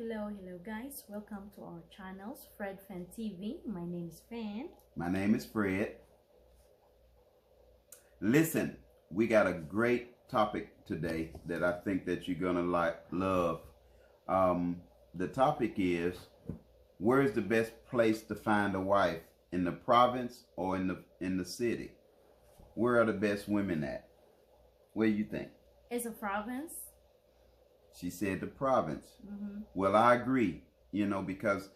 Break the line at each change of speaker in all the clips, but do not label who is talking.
Hello guys. Welcome to our channels, Fred Fan TV. My name is Fan.
My name is Fred. Listen, we got a great topic today that I think that you're gonna love. The topic is, where is the best place to find a wife, in the province or in the city? Where are the best women at? Where do you think?
It's a province.
She said the province. Well, I agree, because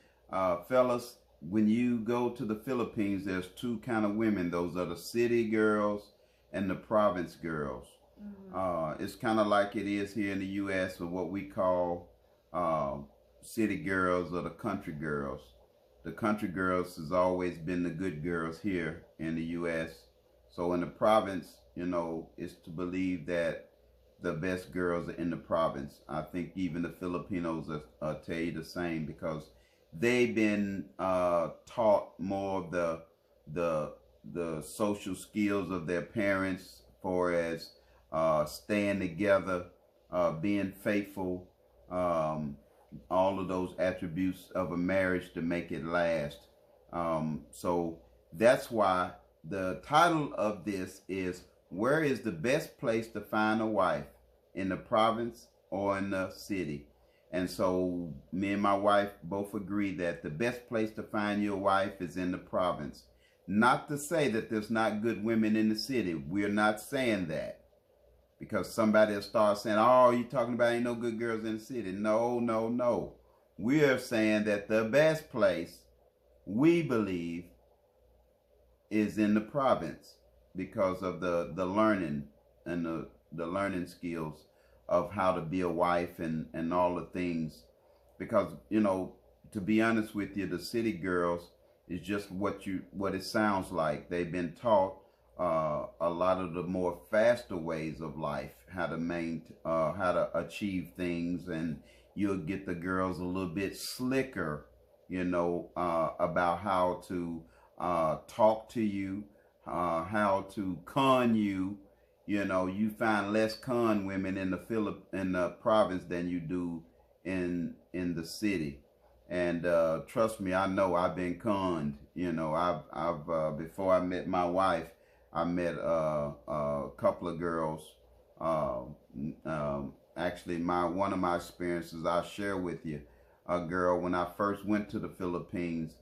fellas, when you go to the Philippines, there's two kind of women. Those are the city girls and the province girls. It's kind of like it is here in the U.S. with what we call city girls or the country girls. The country girls has always been the good girls here in the U.S. So in the province, it's to believe that the best girls are in the province. I think even the Filipinos tell you the same, because they've been taught more of the social skills of their parents, for as staying together, being faithful, all of those attributes of a marriage to make it last. So that's why the title of this is, where is the best place to find a wife, in the province or in the city? And so me and my wife both agree that the best place to find your wife is in the province. Not to say that there's not good women in the city. We're not saying that, because somebody will start saying, oh, you talking about ain't no good girls in the city. No. We are saying that the best place, we believe, is in the province, because of the learning and the learning skills of how to be a wife and all the things. Because, to be honest with you, the city girls is just what it sounds like. They've been taught a lot of the more faster ways of life, how to achieve things, and you'll get the girls a little bit slicker, about how to talk to you, how to con you. You find less con women in the province than you do in the city. And trust me, I know I've been conned. I've before I met my wife, I met a couple of girls. Actually, one of my experiences I'll share with you. A girl, when I first went to the Philippines,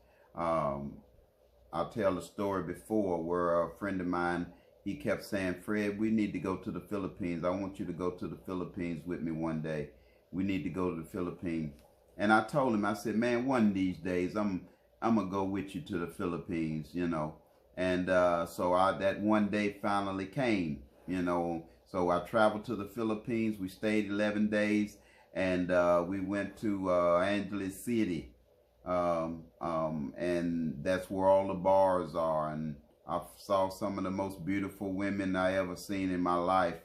I'll tell the story before, where a friend of mine, he kept saying, Fred, we need to go to the Philippines. I want you to go to the Philippines with me one day. We need to go to the Philippines. And I told him, I said, man, one of these days I'm gonna go with you to the Philippines, And so that one day finally came, So I traveled to the Philippines. We stayed 11 days, and we went to Angeles City. And that's where all the bars are, and I saw some of the most beautiful women I ever seen in my life,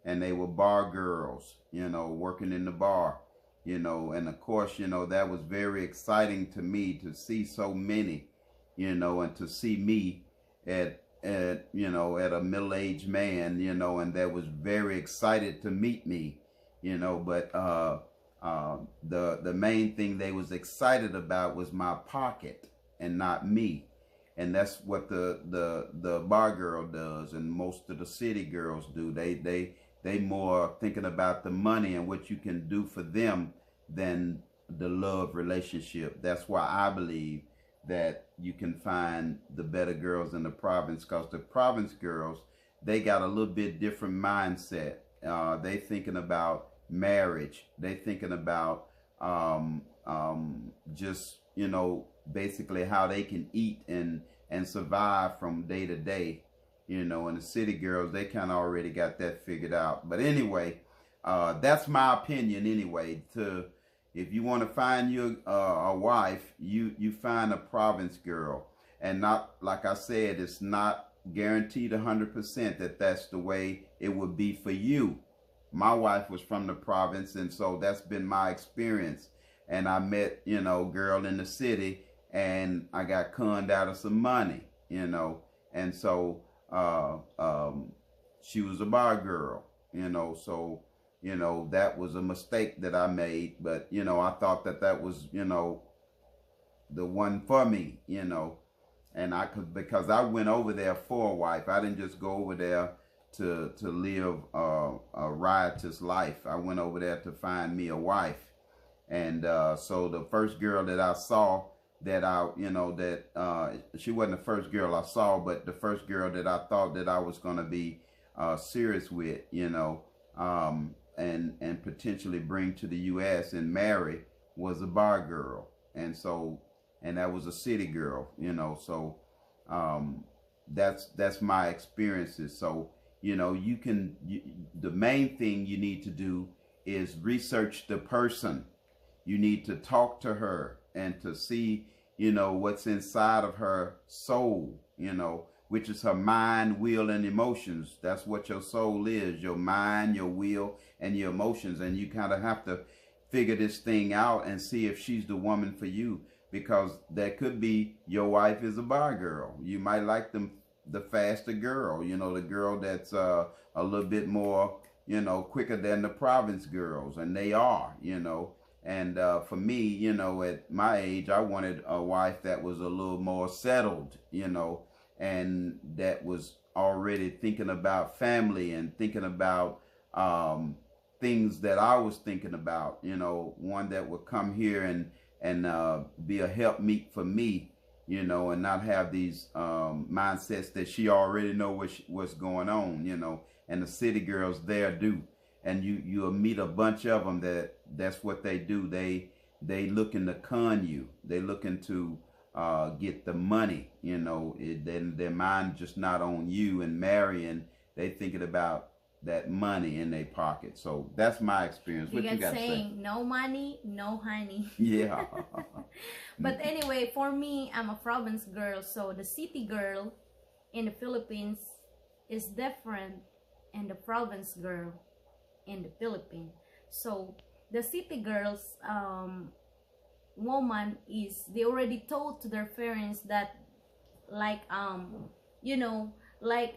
and they were bar girls, working in the bar, and of course, that was very exciting to me to see so many, and to see me at a middle-aged man, and that was very excited to meet me, but the main thing they was excited about was my pocket and not me. And that's what the bar girl does, and most of the city girls do. They more thinking about the money and what you can do for them than the love relationship. That's why I believe that you can find the better girls in the province, because the province girls, they got a little bit different mindset. They thinking about marriage. They thinking about just basically how they can eat and survive from day to day, and the city girls, they kind of already got that figured out. But anyway, that's my opinion anyway. If you want to find you a wife, you find a province girl, and not, like I said, it's not guaranteed 100% that that's the way it would be for you. My wife was from the province, and so that's been my experience. And I met, girl in the city, and I got conned out of some money, and so she was a bar girl, so You know, that was a mistake that I made, but, you know, I thought that that was, you know, the one for me, you know. And I could, because I went over there for a wife. I didn't just go over there to live a riotous life. I went over there to find me a wife. And so the first girl that I saw, that I, you know, that she wasn't the first girl I saw, but the first girl that I thought that I was going to be serious with, you know, and potentially bring to the U.S. and marry, was a bar girl. And so, and that was a city girl, you know. So that's my experiences. So, you know, the main thing you need to do is research the person. You need to talk to her and to see, you know, what's inside of her soul, you know, which is her mind, will, and emotions. That's what your soul is, your mind, your will, and your emotions. And you kind of have to figure this thing out and see if she's the woman for you, because that could be your wife is a bar girl. You might like the faster girl, you know, the girl that's a little bit more, you know, quicker than the province girls, and they are, you know. And for me, you know, at my age, I wanted a wife that was a little more settled, you know, and that was already thinking about family and thinking about things that I was thinking about, you know, one that would come here and be a helpmeet for me, you know, and not have these mindsets that she already know what's going on, you know, and the city girls there do. And you'll meet a bunch of them that's what they do. They looking to con you. They looking to get the money, you know. Then their mind just not on you and marrying. They thinking about that money in their pocket. So that's my experience. What you got to say?
No money, no honey.
Yeah.
But anyway, for me, I'm a province girl. So the city girl in the Philippines is different than the province girl in the Philippines. So the city girls woman is, they already told to their parents that like you know, like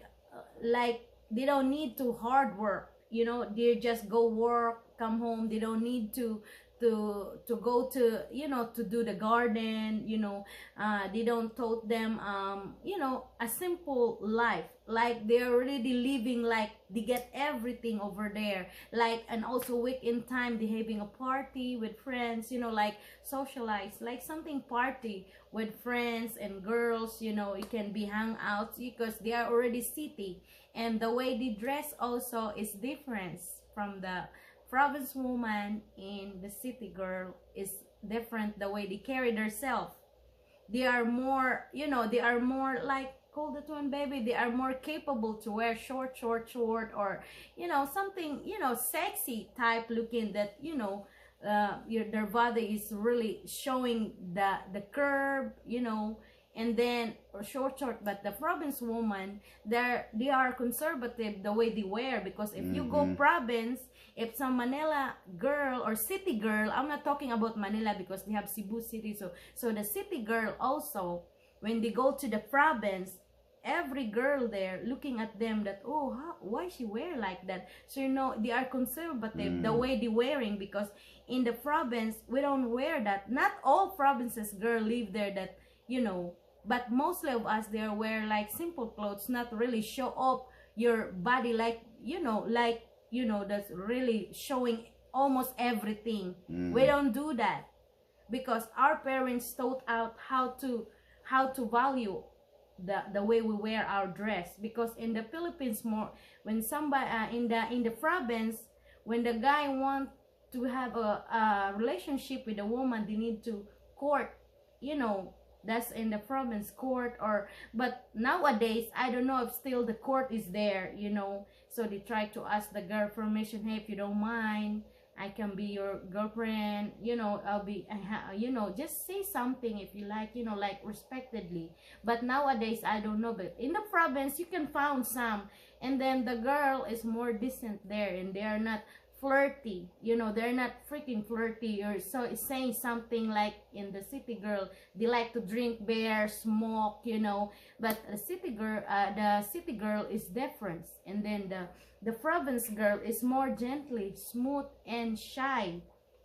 they don't need to hard work, you know. They just go work, come home. They don't need to go to, you know, to do the garden, you know. They don't taught them you know, a simple life. Like they're already living like they get everything over there. Like, and also weekend time they having a party with friends, you know, like socialize, like something party with friends and girls, you know. It can be hangouts because they are already city, and the way they dress also is different from the province woman. In the city girl is different, the way they carry themselves. They are more, you know, they are more like, call that one, baby, they are more capable to wear short, or, you know, something, you know, sexy type looking, that, you know, their body is really showing the curve, you know. And then, or short. But the province woman, they are conservative the way they wear, because if you go province, if some Manila girl or city girl, I'm not talking about Manila because they have Cebu City, so the city girl also, when they go to the province, every girl there looking at them that, oh, why she wear like that? So, you know, they are conservative the way they wearing, because in the province we don't wear that. Not all provinces girl live there that, you know, but mostly of us, they wear like simple clothes, not really show up your body, like, you know, that's really showing almost everything. We don't do that because our parents taught out how to value the way we wear our dress. Because in the Philippines, more when somebody in the province, when the guy want to have a relationship with a woman, they need to court, you know. That's in the province court. But nowadays I don't know if still the court is there, you know. So they try to ask the girl permission. Hey, if you don't mind, I can be your girlfriend, you know. I'll be, you know, just say something if you like, you know, like respectedly. But nowadays I don't know. But in the province you can find some, and then the girl is more decent there, and they are not flirty, you know, they're not freaking flirty or so saying something like in the city girl, they like to drink beer, smoke, you know, but the city girl is different, and then the province girl is more gently, smooth, and shy.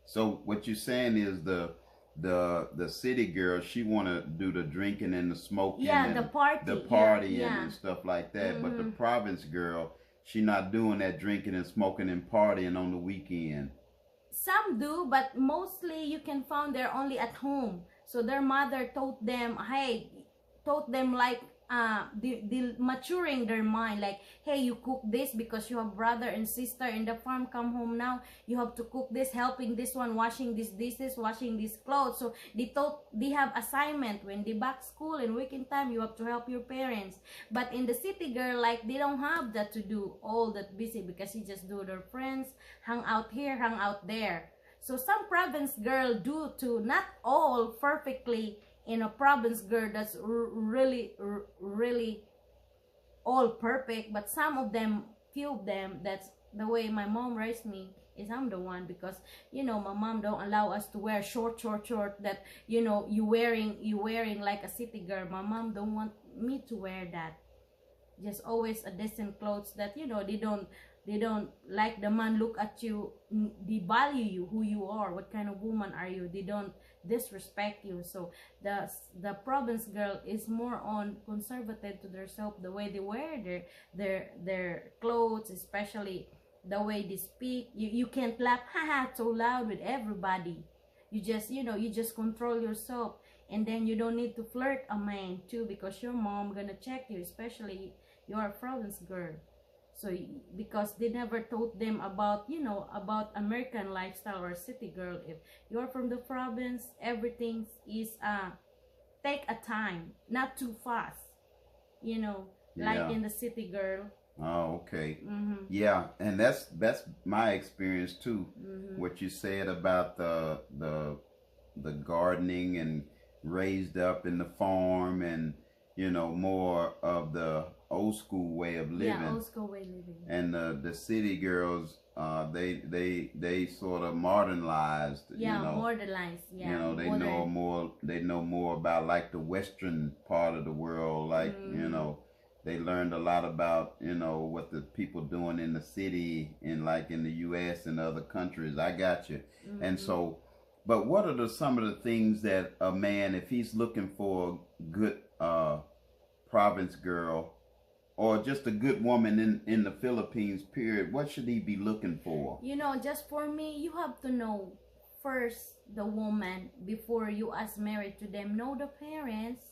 So what you're saying is the city girl, she want to do the drinking and the smoking,
Yeah,
and
the party,
the partying
yeah.
and stuff like that. But the province girl, she not doing that drinking and smoking and partying on the weekend.
Some do, but mostly you can find they're only at home. So their mother taught them, hey, taught them like the maturing their mind, like, hey, you cook this because you have brother and sister in the farm, come home now, you have to cook this, helping this one, washing these dishes, washing these clothes. So they have assignment when they back school and weekend time, you have to help your parents. But in the city girl, like, they don't have that to do all that busy, because you just do their friends, hang out here, hang out there. So some province girl do too, not all perfectly. In a province girl that's really all perfect, but some of them, few of them, that's the way my mom raised me, is I'm the one, because you know my mom don't allow us to wear short that, you know, you wearing like a city girl. My mom don't want me to wear that, just always a decent clothes that, you know, they don't like the man look at you, they value you, who you are, what kind of woman are you, they don't disrespect you. So the province girl is more on conservative to themselves, the way they wear their clothes, especially the way they speak. You can't laugh haha so loud with everybody. You just, you know, you just control yourself, and then you don't need to flirt a man too, because your mom gonna check you, especially you're a province girl. So because they never taught them about, you know, about American lifestyle or city girl. If you're from the province, everything is take a time, not too fast, you know, like in the city girl.
Oh, okay. Yeah, and that's my experience too. What you said about the gardening and raised up in the farm, and you know, more of the old school way of living.
Yeah, old school way living.
And the city girls, they sort of modernized.
Yeah,
you know,
modernized. Yeah,
you know, they know more about like the western part of the world. Like you know, they learned a lot about, you know, what the people doing in the city, in like in the U.S. and other countries. I got you. And so, but what are some of the things that a man, if he's looking for a good province girl, or just a good woman in the Philippines, period, what should he be looking for?
You know, just for me, you have to know first the woman before you ask married to them. Know the parents,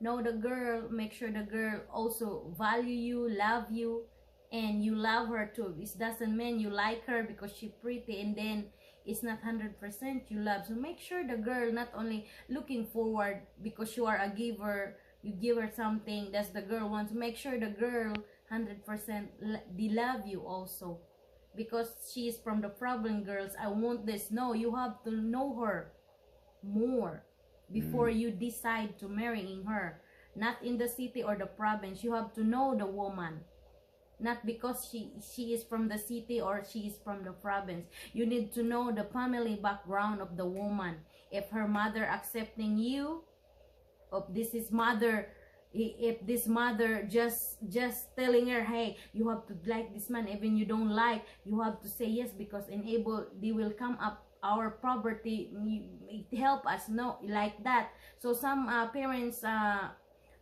know the girl, make sure the girl also value you, love you, and you love her too. This doesn't mean you like her because she's pretty and then it's not 100% you love. So make sure the girl not only looking forward because you are a giver, you give her something that's the girl wants. Make sure the girl 100% they love you also, because she is from the problem girls. I want this. No, you have to know her more before you decide to marrying her. Not in the city or the province. You have to know the woman, not because she is from the city or she is from the province. You need to know the family background of the woman. If her mother accepting you, if this mother just telling her, hey, you have to like this man, even you don't like, you have to say yes, because enable they will come up our poverty, help us. No, like that. So some parents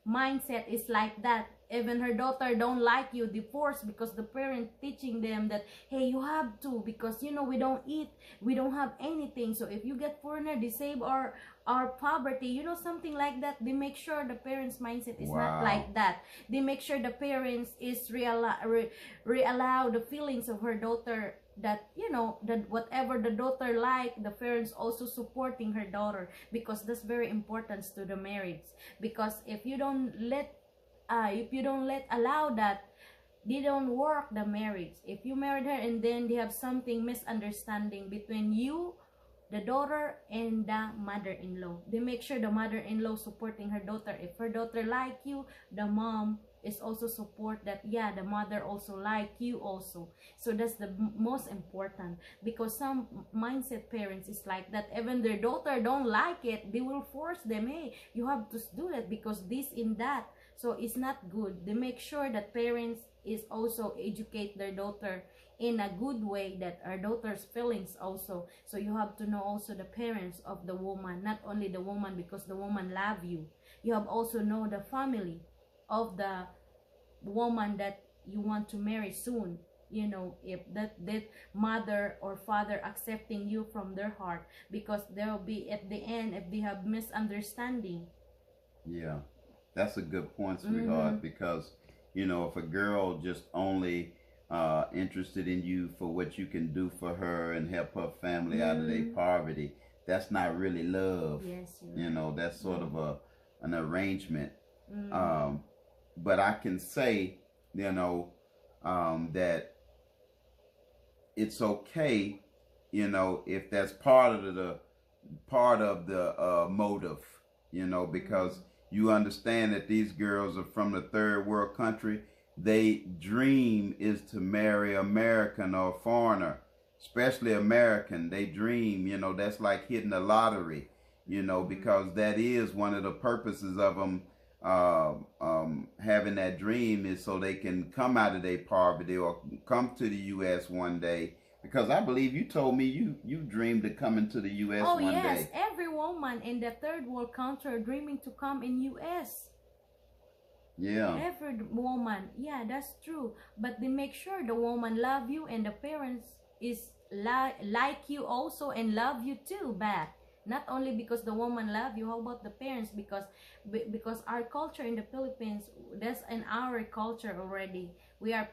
mindset is like that. Even her daughter don't like you, divorce, because the parent teaching them that, hey, you have to, because you know we don't eat, we don't have anything. So if you get foreigner, they save our poverty, you know, something like that. They make sure the parents mindset is not like that. They make sure the parents is allow the feelings of her daughter, that you know that whatever the daughter like, the parents also supporting her daughter, because that's very important to the marriage. Because if you don't let allow that, they don't work the marriage. If you married her and then they have something misunderstanding between you, the daughter, and the mother-in-law, they make sure the mother-in-law supporting her daughter. If her daughter like you, the mom is also support that, yeah, the mother also like you also. So that's the most important, because some mindset parents is like that, even their daughter don't like it, they will force them, hey, you have to do that because this in that. So it's not good. They make sure that parents is also educate their daughter in a good way, that our daughter's feelings also. So you have to know also the parents of the woman, not only the woman because the woman love you. You have also know the family of the woman that you want to marry soon. You know, if that mother or father accepting you from their heart, because there will be at the end, if they have misunderstanding.
Yeah, that's a good point, sweetheart, because, you know, if a girl just only interested in you for what you can do for her and help her family out of their poverty, that's not really love.
Yes,
you know, that's sort of an arrangement.
Mm-hmm.
But I can say, you know, that it's okay, you know, if that's part of the motive, you know, because you understand that these girls are from the third world country. They dream is to marry American or foreigner, especially American. They dream, you know, that's like hitting the lottery, you know, because that is one of the purposes of them having that dream, is so they can come out of their poverty or come to the U.S. one day. Because I believe you told me you dreamed of coming to the U.S.
Oh,
one
yes,
day.
every woman in the third world country are dreaming to come in U.S.
Yeah.
Every woman, yeah, that's true. But they make sure the woman love you and the parents is like you also and love you too back. Not only because the woman love you, how about the parents? Because our culture in the Philippines, that's in our culture already. We are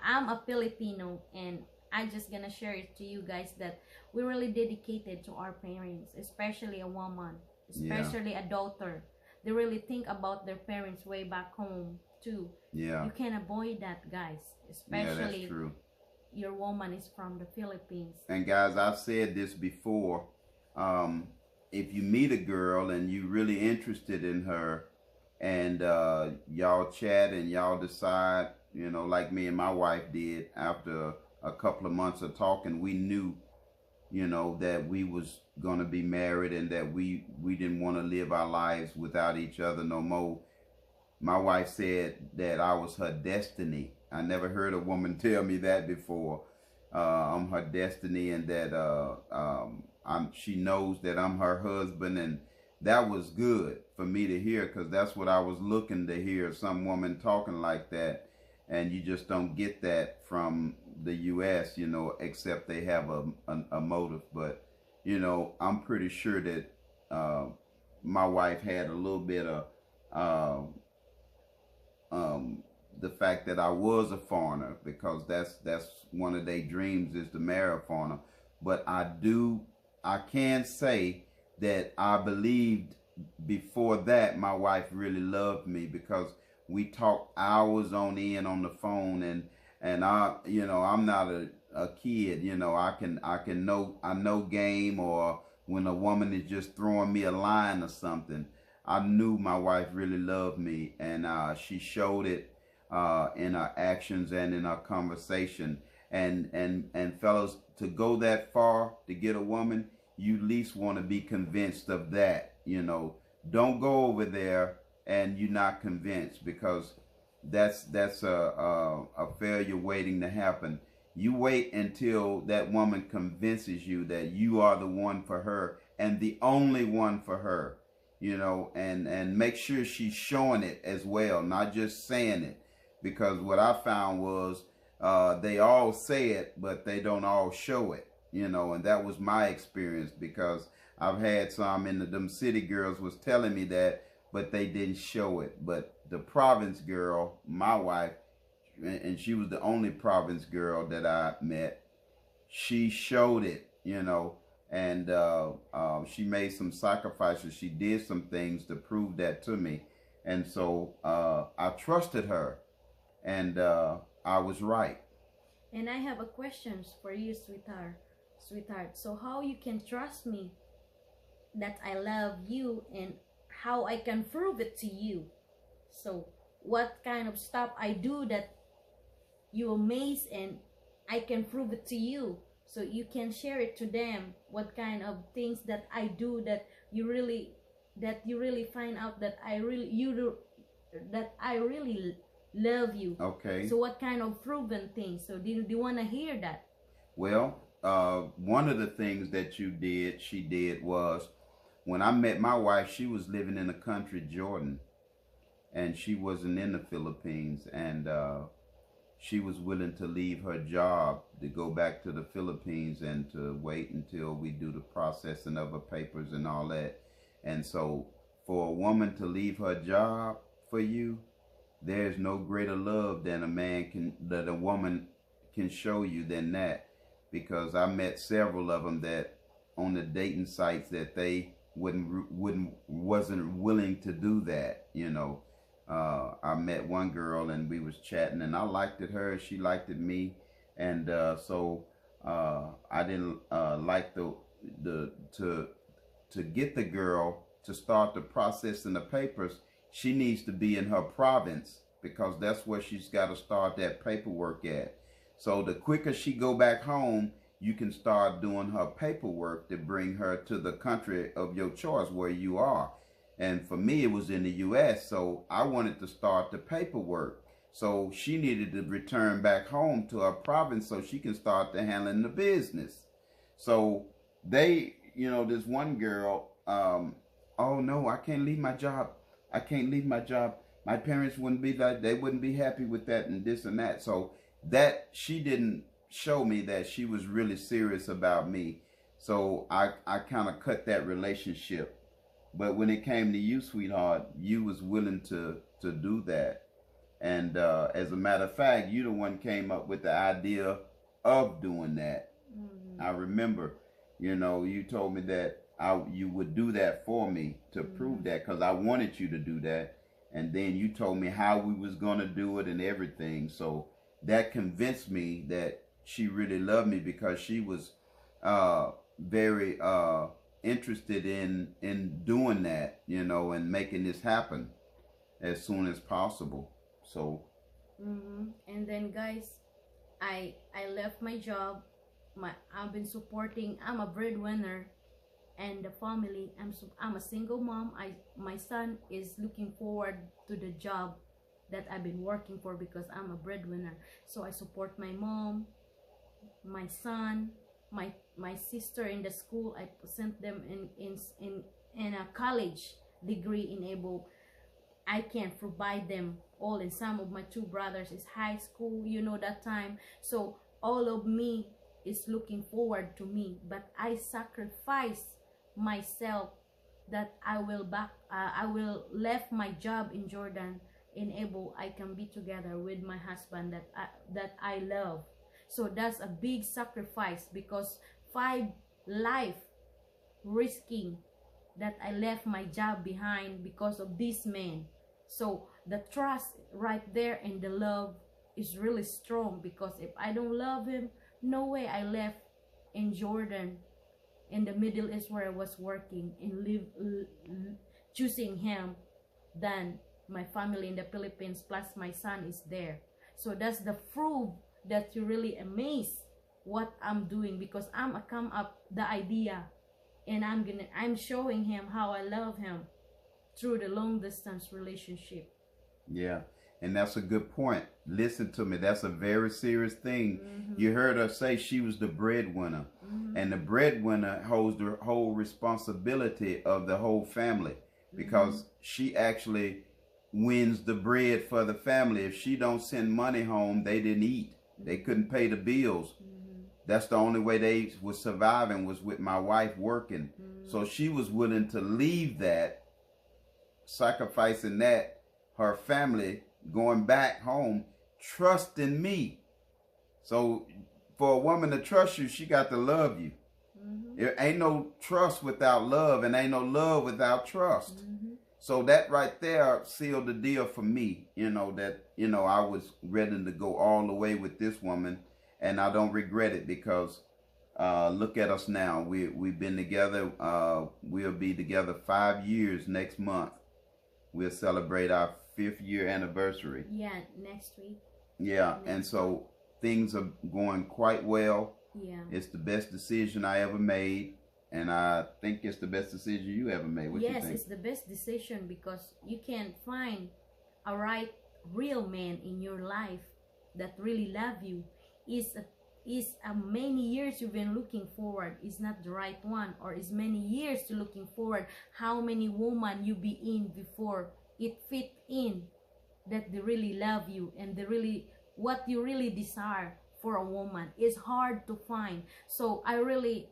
I'm a Filipino, and I just gonna share it to you guys that we're really dedicated to our parents, especially a woman, especially a daughter. They really think about their parents way back home too.
Yeah.
You can avoid that, guys,
Yeah, that's
especially
true.
your woman is from the Philippines.
And guys, I've said this before. If you meet a girl and you're really interested in her, and y'all chat and y'all decide, you know, like me and my wife did, after a couple of months of talking, we knew, you know, that we was gonna be married and that we didn't want to live our lives without each other no more. My wife said that I was her destiny. I never heard a woman tell me that before. I'm her destiny, and that she knows that I'm her husband, and that was good for me to hear, because that's what I was looking to hear, some woman talking like that. And you just don't get that from the U.S., you know, except they have a motive. But, you know, I'm pretty sure that my wife had a little bit of the fact that I was a foreigner, because that's one of their dreams, is to marry a foreigner. But I can say that I believed before that my wife really loved me, because we talked hours on end on the phone, and I, you know, I'm not a kid, you know, I know game, or when a woman is just throwing me a line or something, I knew my wife really loved me, and she showed it in her actions and in her conversation. And fellas, to go that far to get a woman, you at least want to be convinced of that. You know, don't go over there and you're not convinced, because that's a failure waiting to happen. You wait until that woman convinces you that you are the one for her and the only one for her, you know, and make sure she's showing it as well, not just saying it. Because what I found was they all say it, but they don't all show it, you know, and that was my experience, because I've had some in them city girls was telling me that, but they didn't show it. But the province girl, my wife, and she was the only province girl that I met, she showed it, you know, and she made some sacrifices. She did some things to prove that to me. And so I trusted her, and I was right.
And I have a question for you, sweetheart. So how you can trust me that I love you, and how I can prove it to you? So what kind of stuff I do that you amaze, and I can prove it to you, so you can share it to them, what kind of things that I do that you really find out that I really you do, that I really love you.
Okay.
So what kind of proven things? So do you want to hear that?
Well, one of the things that she did was, when I met my wife, she was living in a country, Jordan, and she wasn't in the Philippines, and she was willing to leave her job to go back to the Philippines and to wait until we do the processing of her papers and all that. And so for a woman to leave her job for you, there's no greater love than a woman can show you than that. Because I met several of them that on the dating sites that they wasn't willing to do that, you know. I met one girl and we was chatting, and I liked her, she liked me, and so I didn't like to get the girl to start the processing the papers. She needs to be in her province, because that's where she's got to start that paperwork at. So the quicker she go back home, you can start doing her paperwork to bring her to the country of your choice where you are. And for me, it was in the U.S., so I wanted to start the paperwork. So she needed to return back home to her province so she can start to handling the business. So they, you know, this one girl, oh no, I can't leave my job. I can't leave my job. My parents wouldn't be like, they wouldn't be happy with that and this and that. So that, she didn't show me that she was really serious about me. So I kind of cut that relationship. But when it came to you, sweetheart, you was willing to do that. And as a matter of fact, you the one came up with the idea of doing that. Mm-hmm. I remember, you know, you told me that you would do that for me to mm-hmm. prove that, because I wanted you to do that. And then you told me how we was going to do it and everything. So that convinced me that she really loved me, because she was very interested in doing that, you know, and making this happen as soon as possible. So
mm-hmm. And then guys, I left my job. I've been supporting, I'm a breadwinner, and the family, I'm a single mom. My son is looking forward to the job that I've been working for, because I'm a breadwinner. So I support my mom, my son, my sister in the school. I sent them in a college degree enabled. I can provide them all, and some of my two brothers is high school, you know, that time. So all of me is looking forward to me, but I sacrifice myself that I will left my job in Jordan, enable I can be together with my husband that I love. So that's a big sacrifice, because 5 life risking that I left my job behind because of this man. So the trust right there and the love is really strong, because if I don't love him, no way I left in Jordan, in the Middle East where I was working, and choosing him than my family in the Philippines, plus my son is there. So that's the proof that you really amaze what I'm doing, because I'm come up the idea, and I'm showing him how I love him through the long distance relationship.
Yeah, and that's a good point. Listen to me, that's a very serious thing. Mm-hmm. You heard her say she was the breadwinner. Mm-hmm. And the breadwinner holds the whole responsibility of the whole family, because mm-hmm. she actually wins the bread for the family. If she don't send money home, they didn't eat. They couldn't pay the bills. Mm-hmm. That's the only way they was surviving, was with my wife working. Mm-hmm. So she was willing to leave that, sacrificing that, her family, going back home, trusting me. So for a woman to trust you, she got to love you. Mm-hmm. There ain't no trust without love, and ain't no love without trust. Mm-hmm. So that right there sealed the deal for me, you know, that, you know, I was ready to go all the way with this woman, and I don't regret it, because look at us now. We've been together. We'll be together 5 years next month. We'll celebrate our 5th-year anniversary.
Yeah, next week.
Yeah, and so things are going quite well.
Yeah.
It's the best decision I ever made, and I think it's the best decision you ever made. What you think?
It's the best decision because you can find a right, real man in your life that really love you. Is many years you've been looking forward is not the right one, or is many years to looking forward. How many women you be in before it fit in that they really love you and they really what you really desire for a woman is hard to find. So I really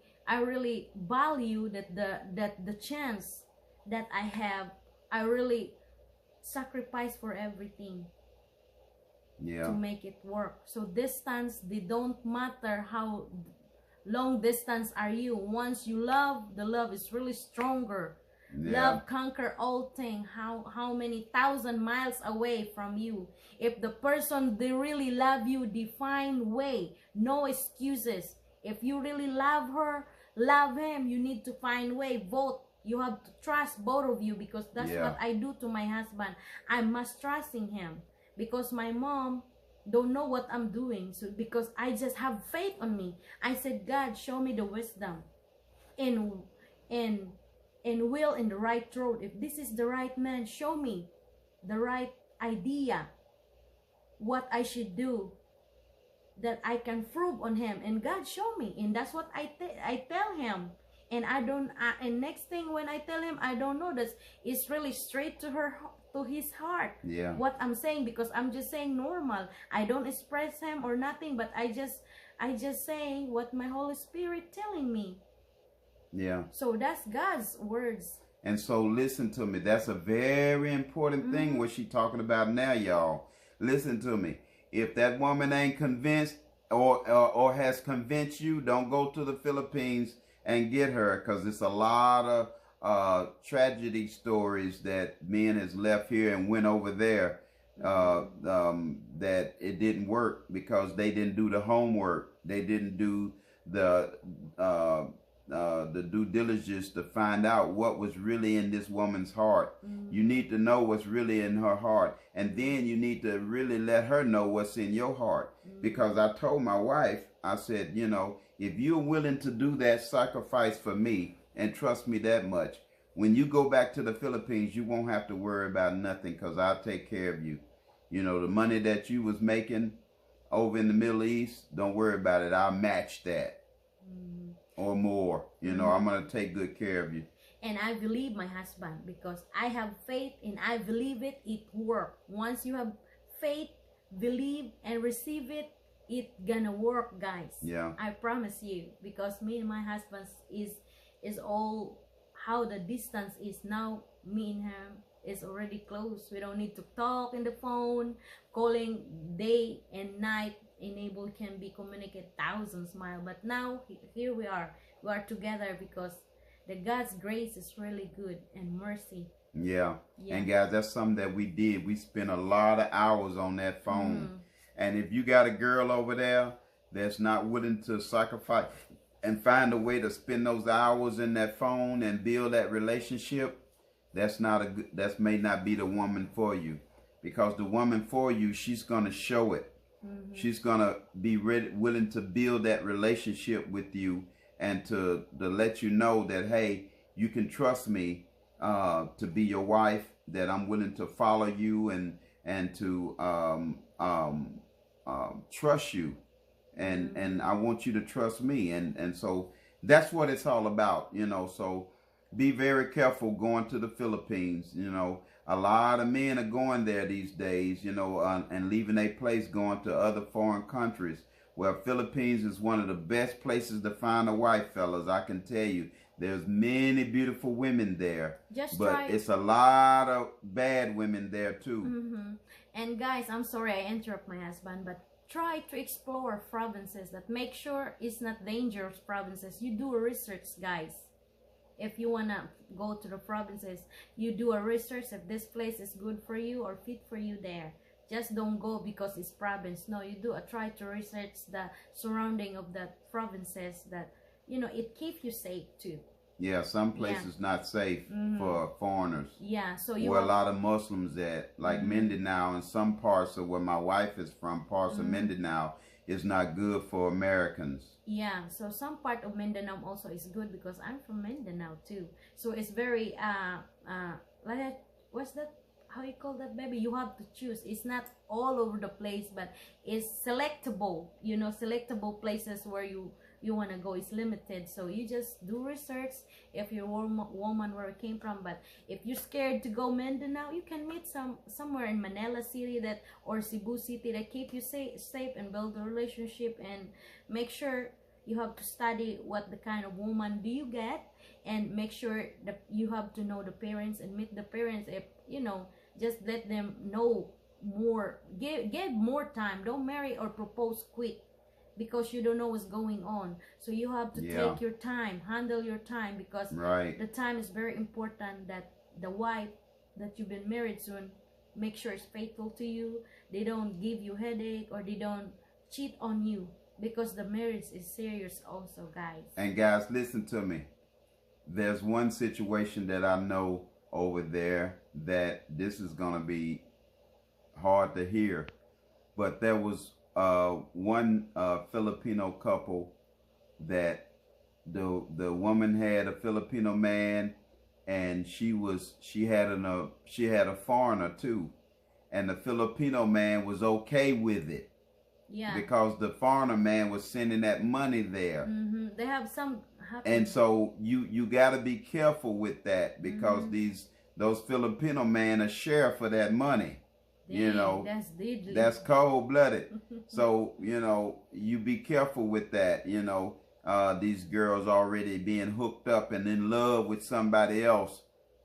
value that the chance that I have. I really sacrifice for everything to make it work. So distance, they don't matter how long distance are you. Once you love, the love is really stronger. Love conquer all things. How many 1,000 miles away from you, if the person they really love you, they find way, no excuses. If you really love her, love him, you need to find way. Both, you have to trust both of you, because that's what I do to my husband. I must trust in him, because my mom don't know what I'm doing. So because I just have faith on me, I said, God, show me the wisdom and will in the right road. If this is the right man, show me the right idea, what I should do, that I can prove on him. And God show me, and that's what I tell him. And I don't and next thing when I tell him, I don't know that it's really straight to his heart. What I'm saying, because I'm just saying normal. I don't express him or nothing, but I just saying what my Holy Spirit telling me. So that's God's words.
And so listen to me. That's a very important thing what she talking about now, y'all. Listen to me. If that woman ain't convinced or has convinced you, don't go to the Philippines and get her, because it's a lot of tragedy stories that men has left here and went over there that it didn't work because they didn't do the homework. They didn't do the due diligence to find out what was really in this woman's heart. You need to know what's really in her heart, and then you need to really let her know what's in your heart. Because I told my wife, I said, you know, if you're willing to do that sacrifice for me and trust me that much, when you go back to the Philippines, you won't have to worry about nothing, because I'll take care of you. You know, the money that you was making over in the Middle East, don't worry about it. I'll match that or more. You know, I'm going to take good care of you.
And I believe my husband, because I have faith and I believe it work. Once you have faith, believe and receive it, it gonna work, guys. I promise you, because me and my husband is all how the distance is now. Me and him is already close. We don't need to talk in the phone, calling day and night. Enable can be communicate thousands miles, but now here we are together, because the God's grace is really good and mercy. And guys, that's something that we did. We spent a lot of hours on that phone. And if you got a girl over there that's not willing to sacrifice and find a way to spend those hours in that phone and build that relationship, that may not be the woman for you. Because the woman for you, she's gonna show it. She's gonna be willing to build that relationship with you, and to let you know that, hey, you can trust me to be your wife, that I'm willing to follow you and to trust you, and I want you to trust me, and so that's what it's all about, you know. So be very careful going to the Philippines. You know, a lot of men are going there these days, you know, and leaving their place, going to other foreign countries. Well, Philippines is one of the best places to find a wife, fellas. I can tell you, there's many beautiful women there, but it's a lot of bad women there too. And guys, I'm sorry I interrupt my husband, but try to explore provinces that make sure it's not dangerous provinces. You do a research, guys. If you want to go to the provinces, you do a research if this place is good for you or fit for you there. Just don't go because it's province. No, you do try to research the surrounding of the provinces, that, you know, it keeps you safe too.
Yeah, some
Yeah.
places not safe for foreigners.
Yeah, so you
Where a lot of Muslims at, like Mindanao and some parts of where my wife is from, parts of Mindanao, is not good for Americans.
yeah, so some part of Mindanao also is good because I'm from Mindanao too. So it's very like what's that? How you call that, baby? You have to choose. It's not all over the place, but it's selectable. You know, selectable places where you want to go is limited. So you just do research if you're a woman where it came from. But if you're scared to go Mindanao, you can meet somewhere in Manila City that or Cebu City that keep you safe and build a relationship, and make sure you have to study what the kind of woman do you get, and make sure that you have to know the parents and meet the parents. If you know, just let them know more. Give more time. Don't marry or propose quick because you don't know what's going on. So you have to take your time, handle your time, because the time is very important. That the wife that you've been married soon, make sure is faithful to you. They don't give you headache or they don't cheat on you, because the marriage is serious also, guys.
And guys, listen to me. There's one situation that I know over there that this is going to be hard to hear, but there was one Filipino couple that the woman had a Filipino man, and she had a foreigner too, and the Filipino man was okay with it.
Yeah.
Because the foreigner man was sending that money there.
They have some
and so you got to be careful with that, because those Filipino men are share for that money.
Dang,
you know,
that's deadly.
That's cold-blooded. So, you know, you be careful with that. You know, these girls already being hooked up and in love with somebody else,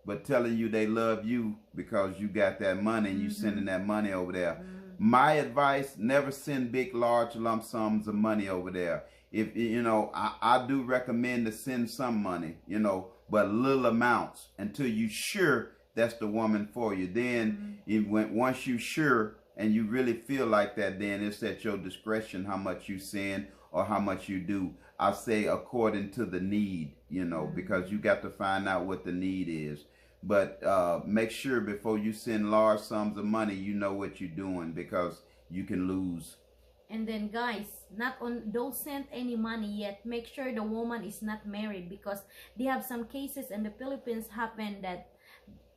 but telling you they love you because you got that money and you sending that money over there. My advice, never send big, large lump sums of money over there. If you know, I do recommend to send some money, you know, but little amounts until you sure that's the woman for you. Then once you sure and you really feel like that, then it's at your discretion how much you send or how much you do. I say according to the need, you know, because you got to find out what the need is. But make sure before you send large sums of money, you know what you're doing, because you can lose.
And then, guys, don't send any money yet. Make sure the woman is not married, because they have some cases in the Philippines happen that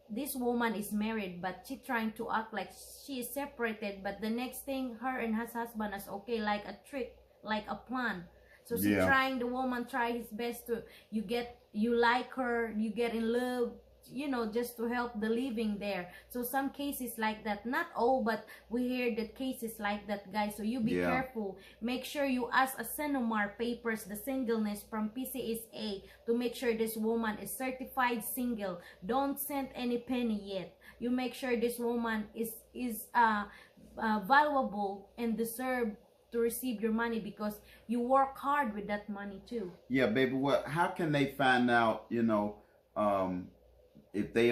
this woman is married, but she trying to act like she is separated. But the next thing, her and her husband is okay, like a trick, like a plan. So she the woman try his best to, you like her, you get in love, you know, just to help the living there. So some cases like that, not all, but we hear that cases like that, guys. So you be careful. Make sure you ask a Senomar papers, the singleness from PCSA, to make sure this woman is certified single. Don't send any penny yet. You make sure this woman is valuable and deserve to receive your money, because you work hard with that money too.
Yeah, baby. How can they find out, you know, if they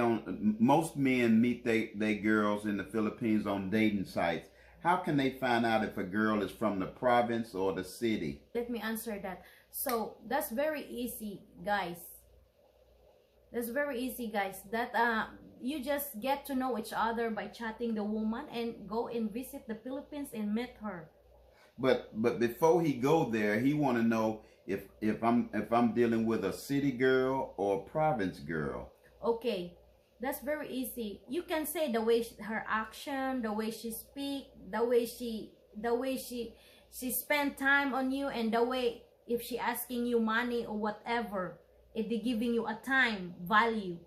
most men meet they girls in the Philippines on dating sites? How can they find out if a girl is from the province or the city?
Let me answer that. So that's very easy, guys. That's very easy, guys. That you just get to know each other by chatting the woman and go and visit the Philippines and meet her.
But before he go there, he want to know if I'm dealing with a city girl or a province girl.
Okay, that's very easy. You can say the way her action, the way she speak, the way she spend time on you, and the way if she asking you money or whatever, if they giving you a time value.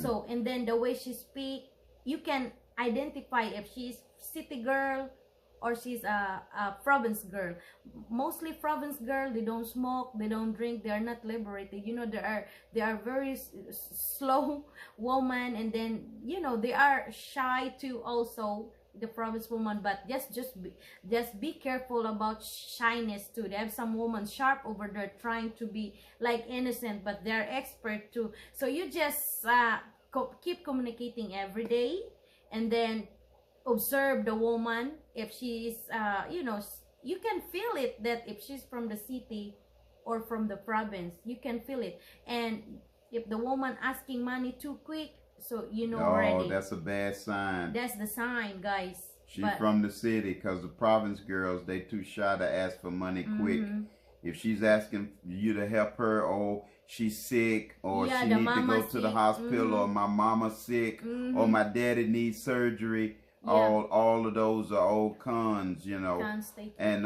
So, and then the way she speak, you can identify if she's city girl or she's a province girl. Mostly province girl, they don't smoke, they don't drink, they are not liberated. You know, they are very slow woman, and then, you know, they are shy too also, the province woman. But just be careful about shyness too. They have some women sharp over there trying to be like innocent, but they're expert too. So you just keep communicating every day, and then observe the woman. If she's you know, you can feel it that if she's from the city, or from the province. You can feel it. And if the woman asking money too quick, so you know already.
Oh, that's a bad sign.
That's the sign, guys.
She's from the city, because the province girls, they too shy to ask for money quick. If she's asking you to help her, or she's sick, or she needs to go to the hospital, or my mama's sick, or my daddy needs surgery, all of those are old cons, you know. And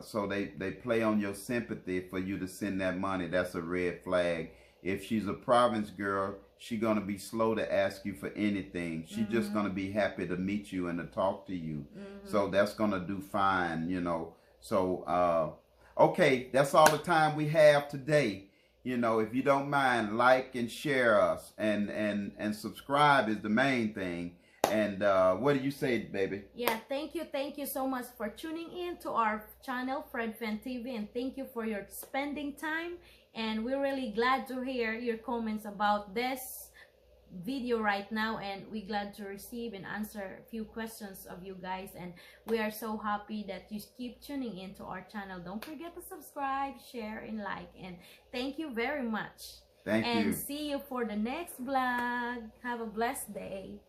so they play on your sympathy for you to send that money. That's a red flag. If she's a province girl, she's going to be slow to ask you for anything. She's just going to be happy to meet you and to talk to you. So that's going to do fine, you know. So, okay, that's all the time we have today. You know, if you don't mind, like and share us, and subscribe is the main thing. And what do you say, baby?
Yeah, thank you so much for tuning in to our channel, Fred Fan TV, and thank you for your spending time. And we're really glad to hear your comments about this video right now, and we're glad to receive and answer a few questions of you guys. And we are so happy that you keep tuning into our channel. Don't forget to subscribe, share, and like. And thank you very much.
Thank you.
And see you for the next vlog. Have a blessed day.